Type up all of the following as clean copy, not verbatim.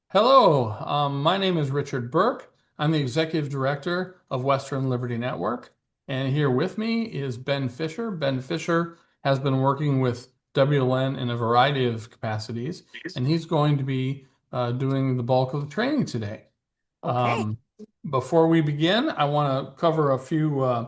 Hello, my name is Richard Burke. I'm the Executive Director of Western Liberty Network. And here with me is Ben Fisher. Ben Fisher has been working with WLN in a variety of capacities, and he's going to be doing the bulk of the training today. Okay. Um, Before we begin, I want to cover a few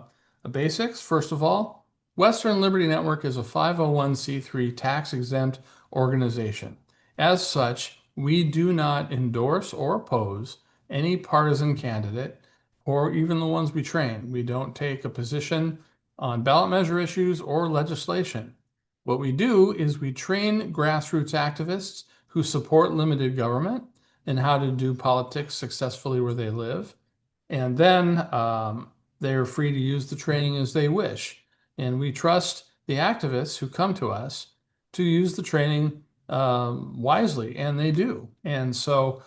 basics. First of all, Western Liberty Network is a 501c3 tax-exempt organization. As such, we do not endorse or oppose any partisan candidate or even the ones we train. We don't take a position on ballot measure issues or legislation. What we do is we train grassroots activists who support limited government and how to do politics successfully where they live. And then they're free to use the training as they wish. And we trust the activists who come to us to use the training wisely, and they do. And so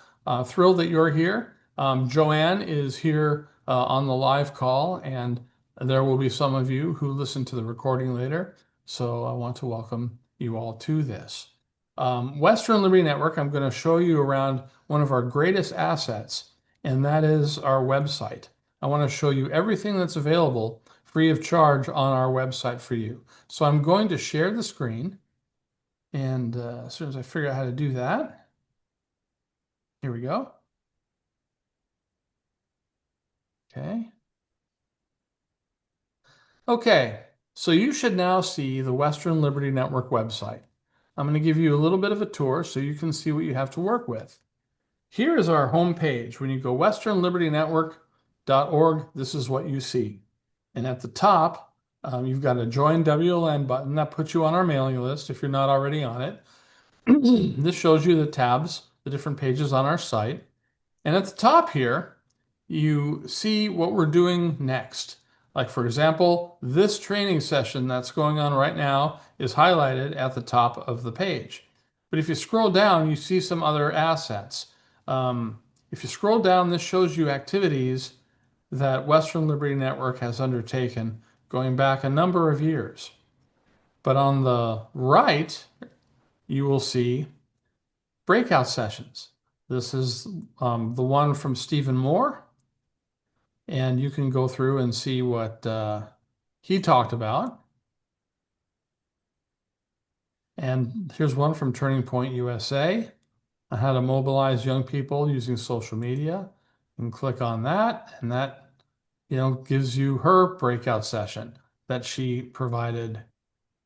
thrilled that you're here. Joanne is here on the live call, and there will be some of you who listen to the recording later. So I want to welcome you all to this. Western Liberty Network, I'm going to show you around one of our greatest assets, and that is our website. I want to show you everything that's available free of charge on our website for you. So I'm going to share the screen, and as soon as I figure out how to do that, here we go. Okay. Okay, so you should now see the Western Liberty Network website. I'm going to give you a little bit of a tour so you can see what you have to work with. Here is our home page. When you go westernlibertynetwork.org, this is what you see. And at the top, you've got a Join WLN button that puts you on our mailing list if you're not already on it. This shows you the tabs, the different pages on our site. And at the top here, you see what we're doing next. Like, for example, this training session that's going on right now is highlighted at the top of the page. But if you scroll down, you see some other assets. Um, if you scroll down, this shows you activities that Western Liberty Network has undertaken going back a number of years. But on the right, you will see breakout sessions. This is the one from Stephen Moore, and you can go through and see what he talked about. And here's one from Turning Point USA on how to mobilize young people using social media. You can click on that, and that gives you her breakout session that she provided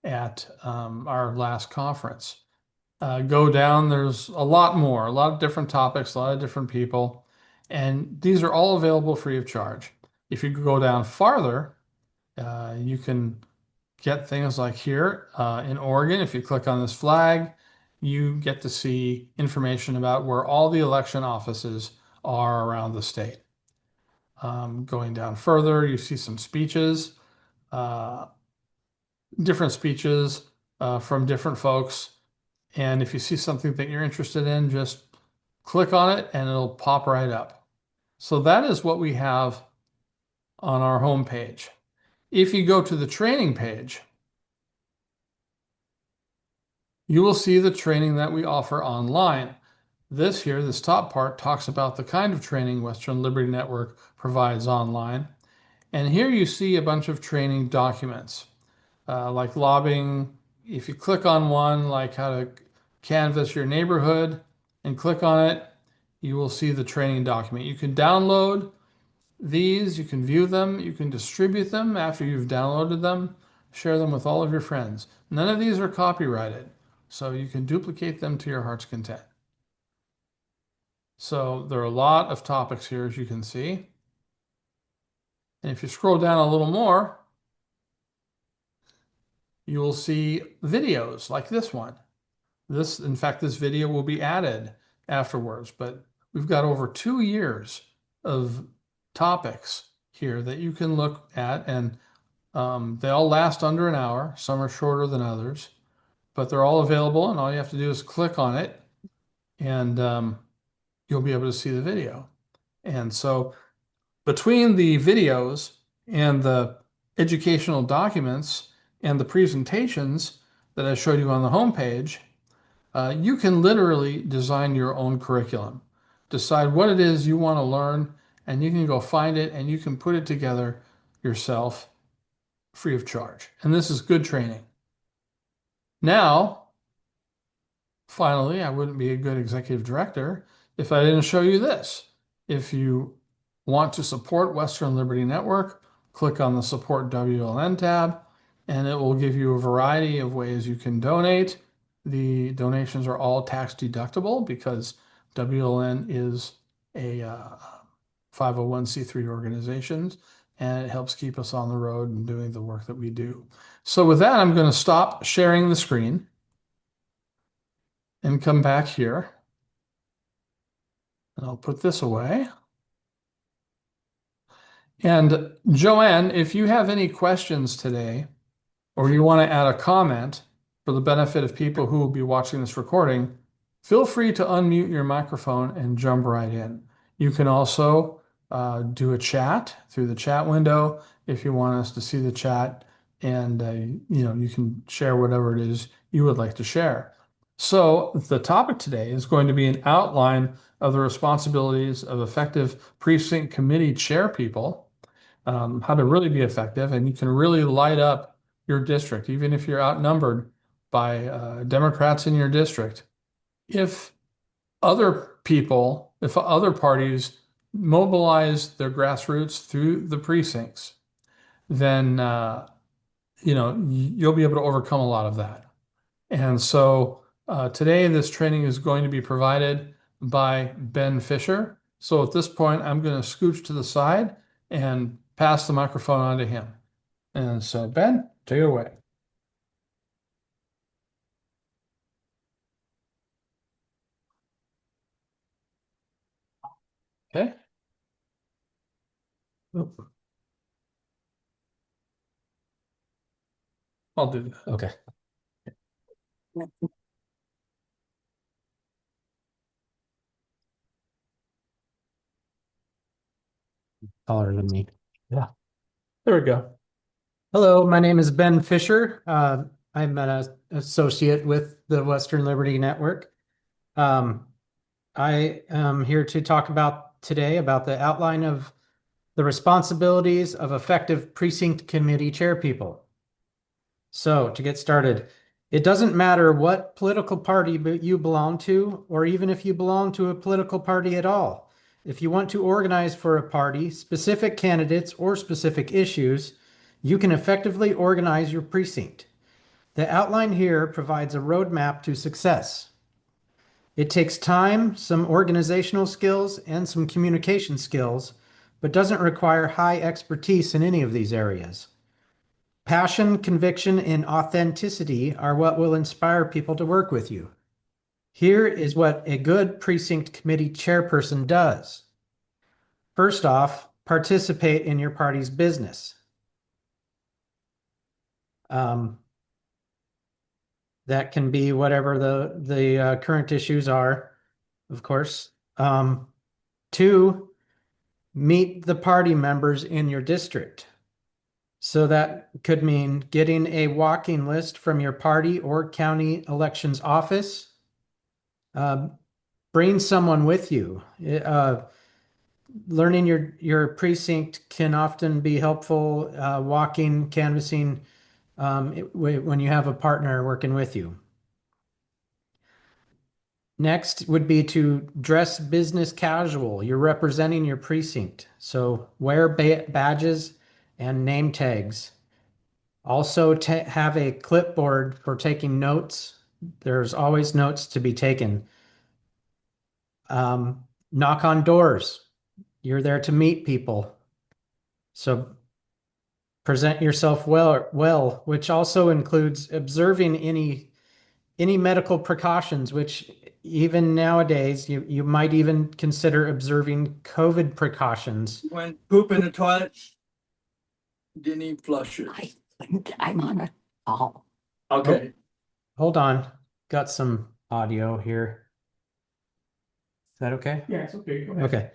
at our last conference. Go down, there's a lot more, a lot of different topics, a lot of different people, and these are all available free of charge. If you go down farther, you can get things like here in Oregon. If you click on this flag, you get to see information about where all the election offices are around the state. Going down further, you see some speeches, uh, different speeches from different folks. And if you see something that you're interested in, just click on it and it'll pop right up. So that is what we have on our home page. If you go to the training page, you will see the training that we offer online. This here, this top part, talks about the kind of training Western Liberty Network provides online. And here you see a bunch of training documents, like lobbying. If you click on one, like how to canvass your neighborhood, and click on it, you will see the training document. You can download these, you can view them, you can distribute them after you've downloaded them, share them with all of your friends. None of these are copyrighted, so you can duplicate them to your heart's content. So there are a lot of topics here, as you can see. And if you scroll down a little more, you will see videos like this one. In fact, this video will be added afterwards, but we've got over 2 years of topics here that you can look at, and they all last under an hour. Some are shorter than others, but they're all available, and all you have to do is click on it, and you'll be able to see the video. And so between the videos and the educational documents and the presentations that I showed you on the homepage, you can literally design your own curriculum. decide what it is you want to learn, and you can go find it and you can put it together yourself free of charge. And this is good training. Now, finally, I wouldn't be a good executive director if I didn't show you this. If you want to support Western Liberty Network, click on the Support WLN tab, and it will give you a variety of ways you can donate. The donations are all tax deductible because WLN is a 501c3 organization, and it helps keep us on the road and doing the work that we do. So with that, I'm going to stop sharing the screen and come back here. And I'll put this away. And Joanne, if you have any questions today, or you want to add a comment for the benefit of people who will be watching this recording, feel free to unmute your microphone and jump right in. You can also do a chat through the chat window if you want us to see the chat, and you can share whatever it is you would like to share. So the topic today is going to be an outline of the responsibilities of effective precinct committee chair people, how to really be effective, and you can really light up your district, even if you're outnumbered by Democrats in your district. If other parties mobilize their grassroots through the precincts, then you'll be able to overcome a lot of that. And so today, this training is going to be provided by Ben Fisher. So at this point, I'm going to scooch to the side and pass the microphone on to him. And so, Ben, take it away. Okay. I'll do that. Okay. Taller than me. Yeah. There we go. Hello, my name is Ben Fisher. I'm an associate with the Western Liberty Network. I am here to talk today about the outline of the responsibilities of effective precinct committee chairpeople. So to get started, it doesn't matter what political party you belong to, or even if you belong to a political party at all. If you want to organize for a party, specific candidates, or specific issues, you can effectively organize your precinct. The outline here provides a roadmap to success. It takes time, some organizational skills, and some communication skills, but doesn't require high expertise in any of these areas. Passion, conviction, and authenticity are what will inspire people to work with you. Here is what a good precinct committee chairperson does. First off, participate in your party's business. That can be whatever the current issues are, of course. 2, meet the party members in your district. So that could mean getting a walking list from your party or county elections office. Bring someone with you. Learning your precinct can often be helpful, walking, canvassing, when you have a partner working with you. Next would be to dress business casual. You're representing your precinct, so wear badges and name tags. Also have a clipboard for taking notes. There's always notes to be taken. Knock on doors. You're there to meet people. So present yourself well, which also includes observing any medical precautions, which even nowadays you might even consider observing COVID precautions. When poop in the toilet, didn't even flush it. I think I'm on a call. Okay. Hold on. Got some audio here. Is that okay? Yeah, it's okay. Go ahead. Okay.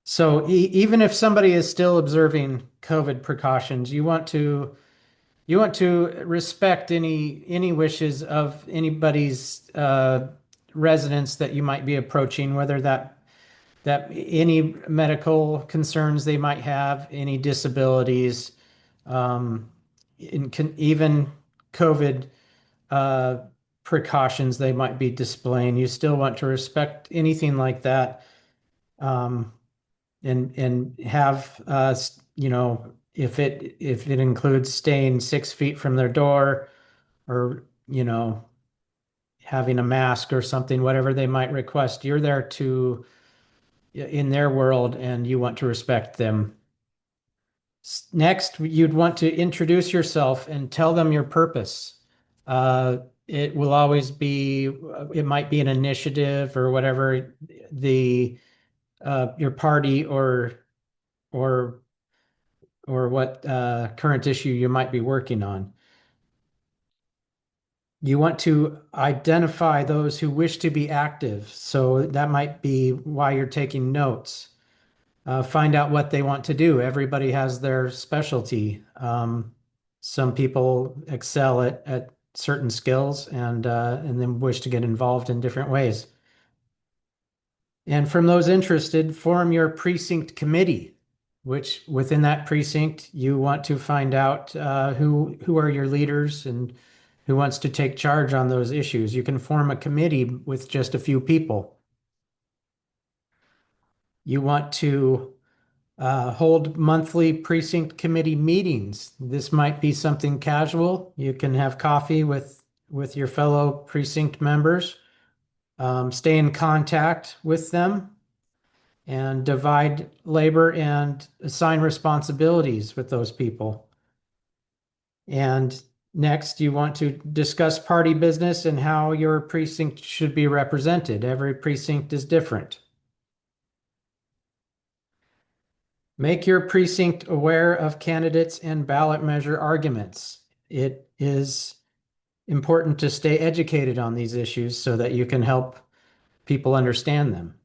So even if somebody is still observing COVID precautions, you want to respect any wishes of anybody's residents that you might be approaching, whether that that any medical concerns they might have, any disabilities, um, even COVID uh, precautions they might be displaying. You still want to respect anything like that, um, and have if it includes staying 6 feet from their door, or having a mask or something, whatever they might request. You're there to in their world, and you want to respect them. Next, you'd want to introduce yourself and tell them your purpose. It will always be, it might be an initiative or whatever the your party or what current issue you might be working on. You want to identify those who wish to be active. So that might be why you're taking notes. Find out what they want to do. Everybody has their specialty. Some people excel at certain skills and then wish to get involved in different ways. And from those interested, form your precinct committee, which within that precinct, you want to find out who are your leaders and who wants to take charge on those issues. You can form a committee with just a few people. You want to hold monthly precinct committee meetings. This might be something casual. You can have coffee with your fellow precinct members, stay in contact with them, and divide labor and assign responsibilities with those people. And next, you want to discuss party business and how your precinct should be represented. Every precinct is different. Make your precinct aware of candidates and ballot measure arguments. It is important to stay educated on these issues so that you can help people understand them.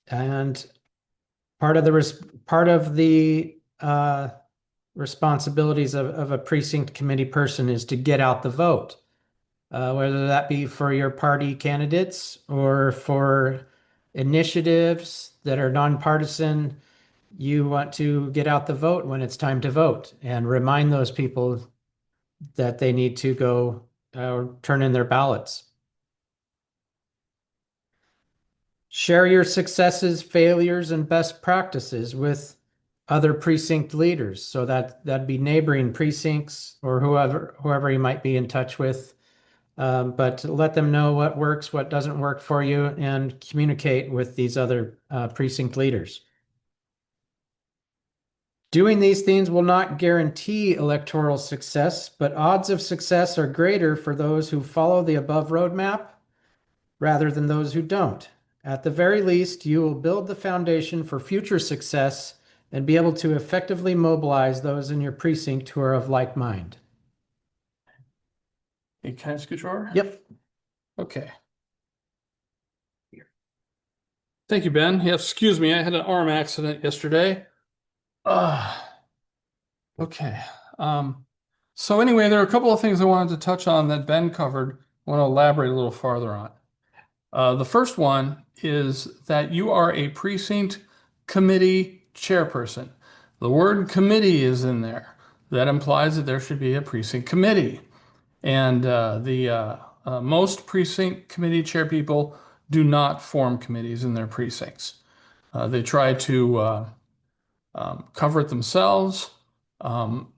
And part of the responsibilities of a precinct committee person is to get out the vote, whether that be for your party candidates or for initiatives that are nonpartisan. You want to get out the vote when it's time to vote and remind those people that they need to go turn in their ballots. Share your successes, failures, and best practices with other precinct leaders. So that'd be neighboring precincts or whoever you might be in touch with. But let them know what works, what doesn't work for you, and communicate with these other precinct leaders. Doing these things will not guarantee electoral success, but odds of success are greater for those who follow the above roadmap rather than those who don't. At the very least, you will build the foundation for future success and be able to effectively mobilize those in your precinct who are of like mind. Hey, can I scoot over? Yep. Okay. Thank you, Ben. Yeah, excuse me, I had an arm accident yesterday. Okay. So anyway, there are a couple of things I wanted to touch on that Ben covered. I want to elaborate a little farther on. The first one is that you are a precinct committee chairperson. The word committee is in there. That implies that there should be a precinct committee. And most precinct committee chair people do not form committees in their precincts. They try to cover it themselves.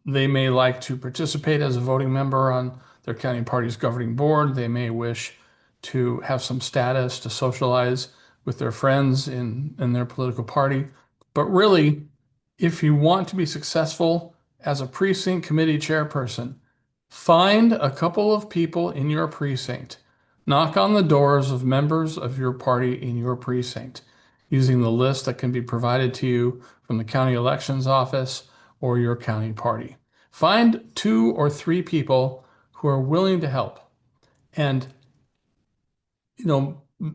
They may like to participate as a voting member on their county party's governing board. They may wish to have some status to socialize with their friends in their political party. But really, if you want to be successful as a precinct committee chairperson, find a couple of people in your precinct. Knock on the doors of members of your party in your precinct using the list that can be provided to you from the county elections office or your county party. Find 2 or 3 people who are willing to help and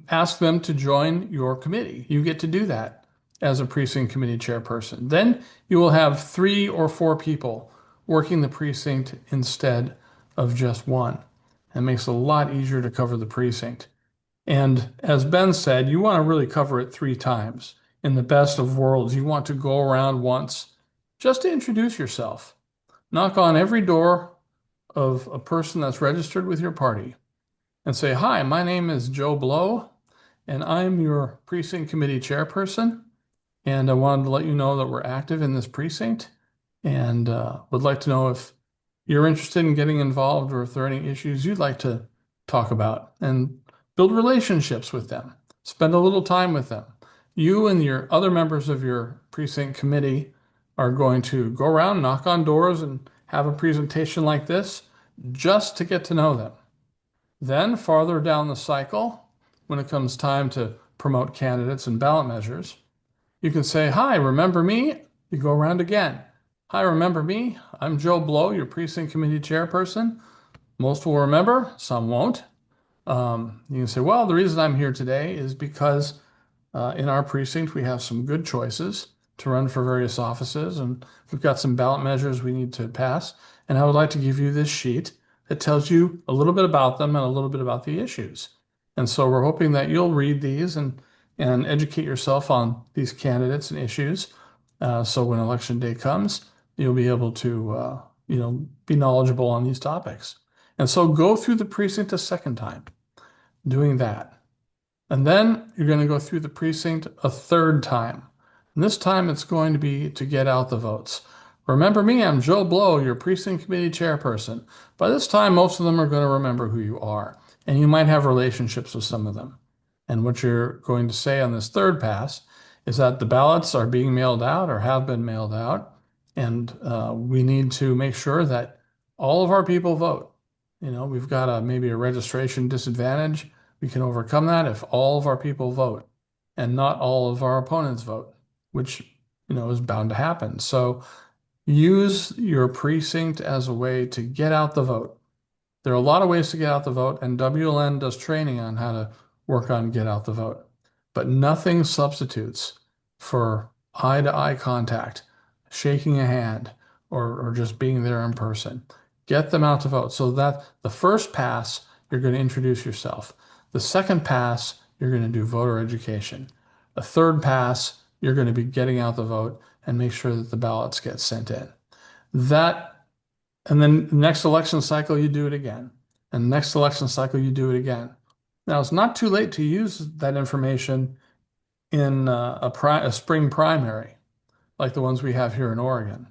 ask them to join your committee. You get to do that as a precinct committee chairperson. Then you will have 3 or 4 people working the precinct instead of just one. and makes it a lot easier to cover the precinct. And as Ben said, you want to really cover it 3 times. In the best of worlds, you want to go around once just to introduce yourself. Knock on every door of a person that's registered with your party and say, "Hi, my name is Joe Blow, and I'm your precinct committee chairperson. And I wanted to let you know that we're active in this precinct and would like to know if you're interested in getting involved or if there are any issues you'd like to talk about and build relationships with them. Spend a little time with them. You and your other members of your precinct committee are going to go around, knock on doors, and have a presentation like this just to get to know them. Then, farther down the cycle, when it comes time to promote candidates and ballot measures, you can say, "Hi, remember me?" You go around again. "Hi, remember me? I'm Joe Blow, your precinct committee chairperson." Most will remember, some won't. You can say, "Well, the reason I'm here today is because in our precinct we have some good choices to run for various offices, and we've got some ballot measures we need to pass. And I would like to give you this sheet that tells you a little bit about them and a little bit about the issues. And so we're hoping that you'll read these and educate yourself on these candidates and issues. So when election day comes, you'll be able to, be knowledgeable on these topics. And so go through the precinct a second time doing that. And then you're going to go through the precinct a third time. And this time it's going to be to get out the votes. "Remember me, I'm Joe Blow, your precinct committee chairperson." By this time, most of them are going to remember who you are, and you might have relationships with some of them. And what you're going to say on this third pass is that the ballots are being mailed out or have been mailed out, and we need to make sure that all of our people vote. We've got maybe a registration disadvantage. We can overcome that if all of our people vote and not all of our opponents vote, which, is bound to happen. So use your precinct as a way to get out the vote. There are a lot of ways to get out the vote, and WLN does training on how to work on get out the vote. But nothing substitutes for eye-to-eye contact, shaking a hand, or just being there in person. Get them out to vote. So that the first pass, you're going to introduce yourself. The second pass, you're going to do voter education. The third pass, you're going to be getting out the vote and make sure that the ballots get sent in. And then next election cycle, you do it again. And next election cycle, you do it again. Now, it's not too late to use that information in a spring primary, like the ones we have here in Oregon.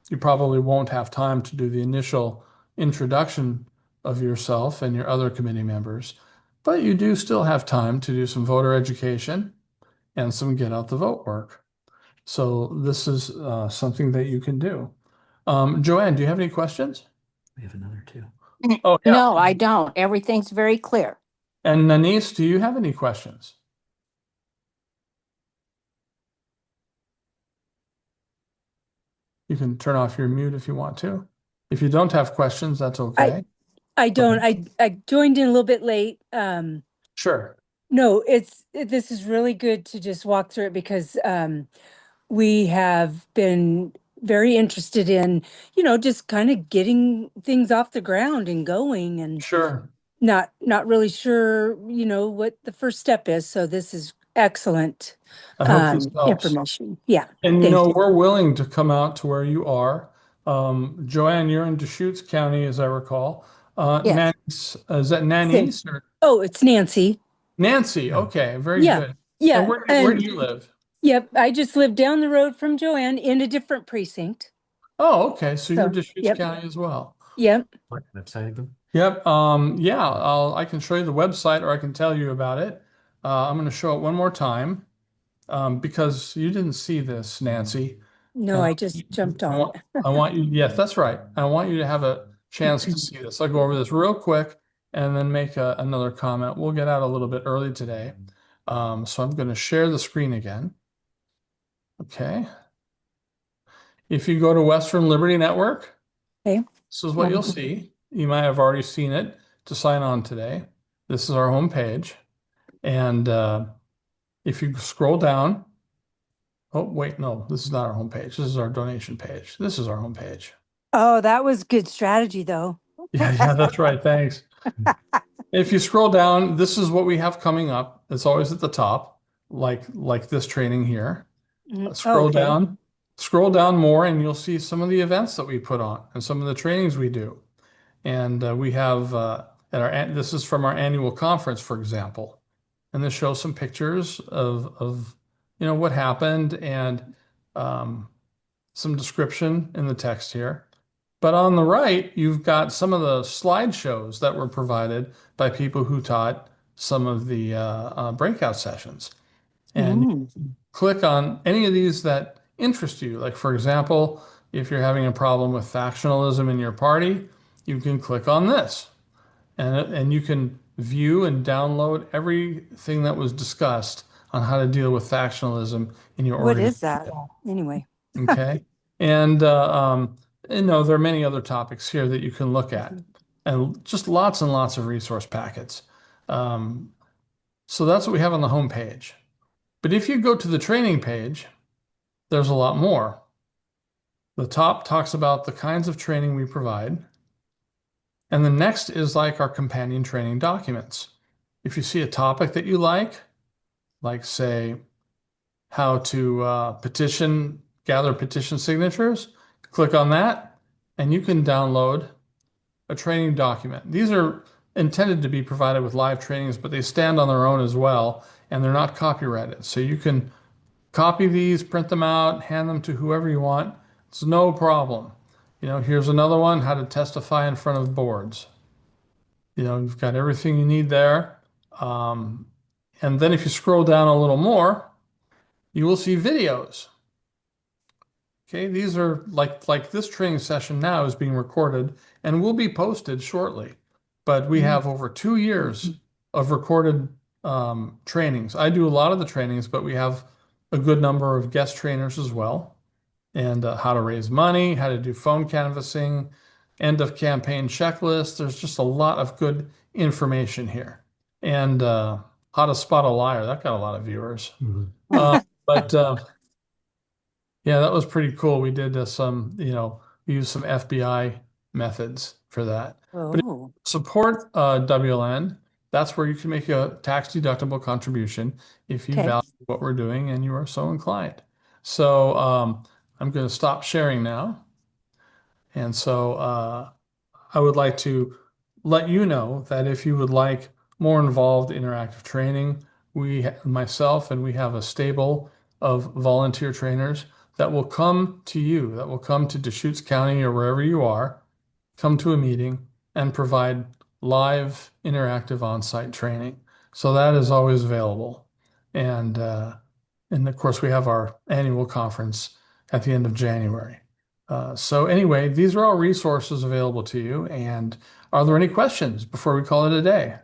You probably won't have time to do the initial introduction of yourself and your other committee members, but you do still have time to do some voter education and some get out the vote work. So this is something that you can do. Joanne, do you have any questions? We have another two. Oh, yeah. No, I don't. Everything's very clear. And Nanise, do you have any questions? You can turn off your mute if you want to. If you don't have questions, that's okay. I don't. I joined in a little bit late. Sure. No, this is really good to just walk through it because we have been very interested in, just kind of getting things off the ground and going and Sure. not really sure, what the first step is. So this is excellent I hope this helps. information. Yeah. And thank you. we're willing to come out to where you are. Joanne, you're in Deschutes County, as I recall. Yes. Nancy, is that Nanny's or Oh, it's Nancy. Nancy? Okay, very Yeah. good. Yeah. And where do you live? Yep. I just live down the road from Joanne in a different precinct. Oh, okay. So you're So, Deschutes yep. County as well. Yep. What website again? Yep. Yeah, I can show you the website or I can tell you about it. I'm going to show it one more time because you didn't see this, Nancy. No, I just jumped on. I want you, yes, that's right. I want you to have a chance to see this. I'll go over this real quick and then make another comment. We'll get out a little bit early today. So I'm going to share the screen again. Okay. If you go to Western Liberty Network, Okay. this is what you'll see. You might have already seen it to sign on today. This is our home page. And if you scroll down, oh, wait, no, this is not our home page. This is our donation page. This is our home page. Oh, that was good strategy though. Yeah, that's right. Thanks. If you scroll down, this is what we have coming up. It's always at the top, like this training here. Oh, Scroll okay. down, scroll down more, and you'll see some of the events that we put on and some of the trainings we do. And we have this is from our annual conference, for example, and this shows some pictures of what happened and um, some description in the text here. But on the right, you've got some of the slideshows that were provided by people who taught some of the breakout sessions. And Mm. click on any of these that interest you. Like, for example, if you're having a problem with factionalism in your party, you can click on this and you can view and download everything that was discussed on how to deal with factionalism in your What is organization. that? Anyway. Okay. And, there are many other topics here that you can look at and just lots and lots of resource packets. Um, so that's what we have on the home page. But if you go to the training page, there's a lot more. The top talks about the kinds of training we provide. And the next is like our companion training documents. If you see a topic that you like say how to gather petition signatures, click on that, and you can download a training document. These are intended to be provided with live trainings, but they stand on their own as well, and they're not copyrighted. So you can copy these, print them out, hand them to whoever you want. It's no problem. Here's another one, how to testify in front of boards. You've got everything you need there. And then if you scroll down a little more, you will see videos. Okay, these are like this training session now is being recorded and will be posted shortly. But we have over 2 years of recorded trainings. I do a lot of the trainings, but we have a good number of guest trainers as well. And how to raise money, how to do phone canvassing, end of campaign checklist. There's just a lot of good information here. And how to spot a liar. That got a lot of viewers. But yeah, that was pretty cool. We did we used some FBI methods for that. But if you Oh, support WLN, that's where you can make a tax deductible contribution if you okay. value what we're doing and you are so inclined. So I'm going to stop sharing now. And so I would like to let you know that if you would like more involved interactive training, myself and we have a stable of volunteer trainers that will come to you, that will come to Deschutes County or wherever you are, come to a meeting and provide live interactive on-site training. So that is always available. And of course, we have our annual conference at the end of January. So anyway, these are all resources available to you. And are there any questions before we call it a day?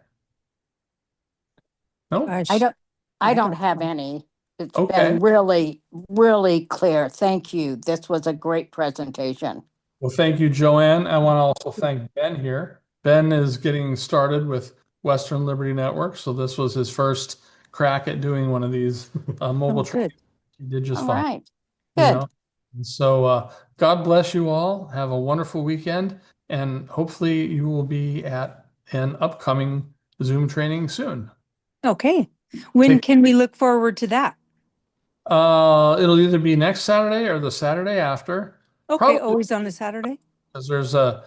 No? I don't have any. It's Okay. been really, really clear. Thank you. This was a great presentation. Well, thank you, Joanne. I want to also thank Ben here. Ben is getting started with Western Liberty Network. So this was his first crack at doing one of these mobile Oh, trainings. good. He did just All fine. right. You Good. know? And so God bless you all. Have a wonderful weekend. And hopefully you will be at an upcoming Zoom training soon. Okay. When Take- can we look forward to that? It'll either be next Saturday or the Saturday after. Okay, Probably always on a Saturday? because there's a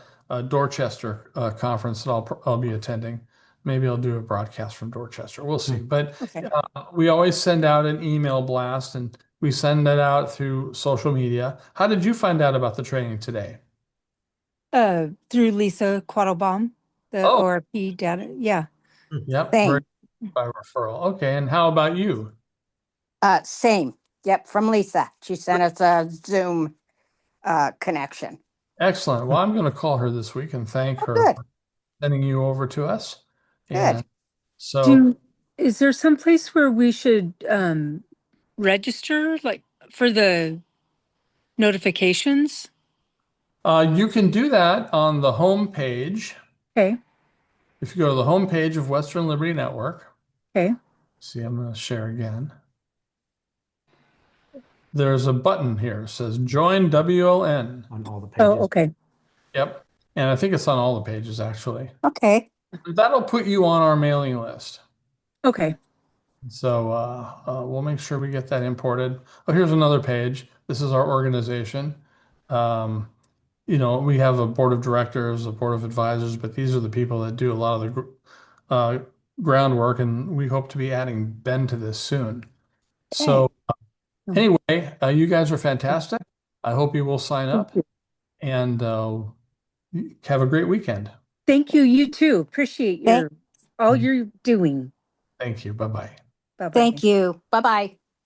Dorchester conference that I'll be attending. Maybe I'll do a broadcast from Dorchester. We'll see. But Okay. we always send out an email blast and we send that out through social media. How did you find out about the training today? Through Lisa Quattlebaum, the Oh, ORP data. Yeah. yep, very Same. by referral. Okay, and how about you? Same. Yep, from Lisa. She sent us a Zoom connection. Excellent. Well, I'm going to call her this week and thank her Good. for sending you over to us. Good. And so Is there some place where we should register, like for the notifications? you can do that on the home page. Okay. If you go to the home page of Western Liberty Network, Okay. see, I'm going to share again. There's a button here. It says Join WLN. On all the Oh, pages. okay. Yep. And I think it's on all the pages, actually. Okay. That'll put you on our mailing list. Okay. So we'll make sure we get that imported. Oh, here's another page. This is our organization. Um, we have a board of directors, a board of advisors, but these are the people that do a lot of the uh, groundwork, and we hope to be adding Ben to this soon. So anyway, you guys are fantastic. I hope you will sign up and have a great weekend. Thank you. You too. Appreciate Thank, all you're doing. Thank you. Bye-bye. Bye-bye. thank you. Bye-bye.